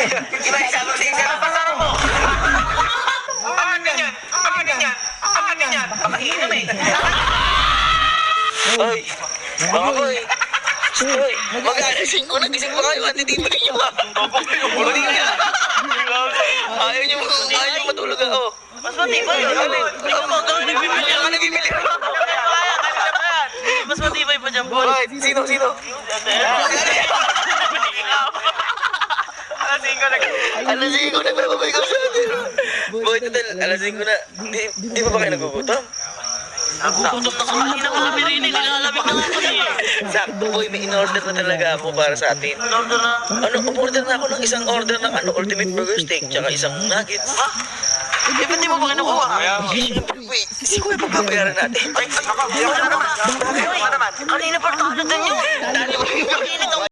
Iba, sabi ko sa'yo, pasara mo. Akin yan. Pakahinom eh. Oy, mga boy. Oy, mag-alasing ko na. Gising pa kayo. Hindi pa ninyo ba? Hindi na. Ayaw nyo matulog ah. Mas matibay yun. Ikaw mo, nagbibili ka. Nagbibili ka. Mas matibay pa dyan, boy. Sino? Alasing ko nagpapabay ka sa atin. Boy, total, alasing ko na. Di pa ba kayo nagugutom? Nagugutom na kami ng mga birinig. Nilalamig na ako eh. Sakto, boy, may in-order na talaga ako para sa atin. In-order na? Umorder na ako ng isang order ng ultimate burger steak tsaka isang nuggets. Ha? Eh, ba't di mo ba kinukuha? Wait, kasi ko yung pagpapayaran natin. Ay, naman. Kanina pa tayo na yun.